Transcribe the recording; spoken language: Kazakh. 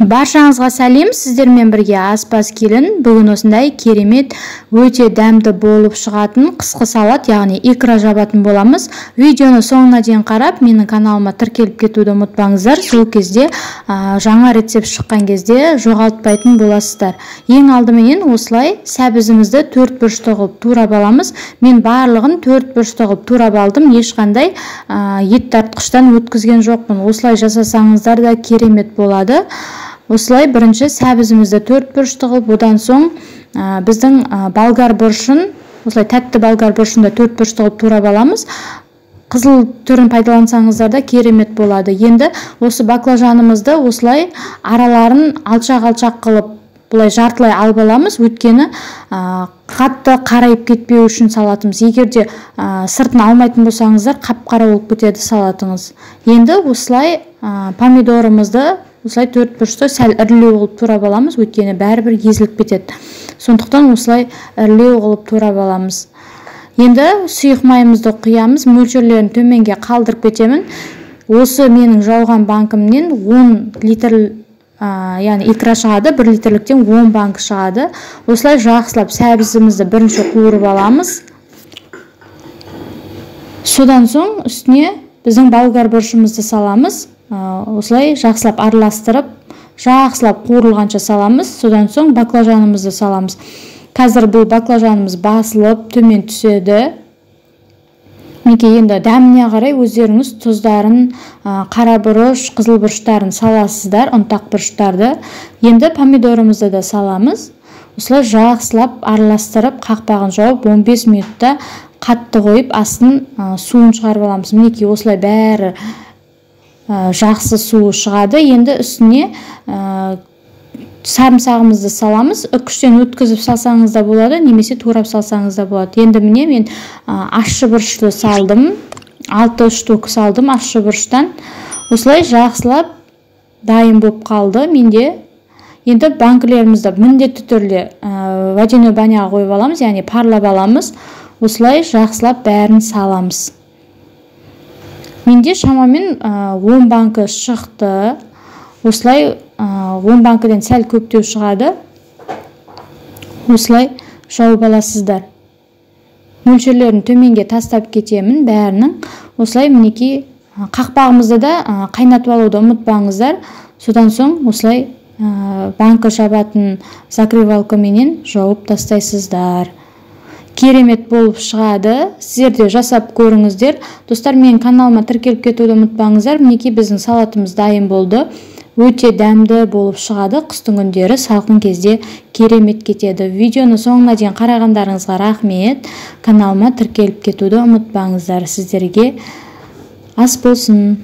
Баршаңызға сәлем, сіздермен бірге аспаз келін. Бүгін осындай керемет, өте дәмді болып шығатын қысқы салат, яғни икра жабатын боламыз. Видеоны соңына дейін қарап, менің каналыма тіркеліп кетуді ұмытпаңыздар. Сол кезде жаңа рецепт шыққан кезде жоғалтпайтын боласыздар. Ең алдыменен осылай сәбізімізді 4 бұрышты қылып турап аламыз. Мен барлығын 4 бұрышты қылып турап алдым. Ешқандай ет тартқыштан өткізген жоқпын. Осылай жасасаңыздар да керемет болады. Осылай бірінші сәбізімізді 4 бұрышты қылып, одан соң біздің болгар бұрышын, осылай тәтті болгар бұрышында 4 бұрышты қылып турап аламыз. Қызыл түрін пайдалансаңыздар да керемет болады. Енді осы баклажанымызды осылай араларын алшақ-алшақ қылып, бұлай жартылай алып аламыз. Өйткені қатты қарайып кетпеу үшін салатымыз. Егерде сыртын алмайтын болсаңыздар, қап-қара болып кетеді салатыңыз. Енді осылай помидорымызды осылай 4 бұрышты сәл ірілеу қылып турап аламыз, өйткені бәрібір езіліп кетеді. Сондықтан осылай ірілеу қылып турап аламыз. Енді сұйық майымызды құямыз, мөлшерлерін төменге қалдырып кетемін. Осы менің жауған банкымнен 10 литр, яғни икра шығады, 1 литрліктен 10 банк шығады. Осылай жақсылап сәбізімізді бірінші қуырып аламыз. Содан соң үстіне біздің болгар бұрышымызды саламыз. Осылай жақсылап араластырып, жақсылап қуырылғанша саламыз. Содан соң баклажанымызды саламыз. Қазір бұл баклажанымыз басылып, төмен түседі. Мінекей, енді дәміне қарай өздеріңіз тұздарын, қара бұрыш, қызыл бұрыштарын саласыздар, ұнтақ бұрыштарды. Енді помидорымызды да саламыз. Осылай жақсылап араластырып, қақпағын жауып, 15 минутта қатты қойып, астын суын шығарып аламыз. Мінекей, осылай бәрі жақсы суы шығады. Енді үстіне сарымсағымызды саламыз. Үкіштен өткізіп салсаңыз да болады, немесе турап салсаңыз да болады. Енді міне мен ащы бұрышты салдым. 6 штук салдым ащы бұрыштан. Осылай жақсылап дайын болып қалды менде. Енді банкілерімізді міндетті түрде водяной баняға қойып аламыз, яғни парлап аламыз. Осылай жақсылап бәрін саламыз. Менде шамамен 10 банкі шықты. Осылай 10 банкіден сәл көптеу шығады. Осылай жауып аласыздар. Мөлшерлерін төменге тастап кетемін бәрінің. Осылай мінекей қақпағымызды да қайнатып алуды ұмытпаңыздар. Содан соң осылай банкі жабатын закрывалкаменен жауып тастайсыздар. Керемет болып шығады. Сіздер де жасап көріңіздер. Достар, менің каналыма тіркеліп кетуді ұмытпаңыздар. Мінекей біздің салатымыз дайын болды. Өте дәмді болып шығады. Қыстың күндері салқын кезде керемет кетеді. Видеоны соңына дейін қарағандарыңызға рахмет. Каналыма тіркеліп кетуді ұмытпаңыздар. Сіздерге ас болсын.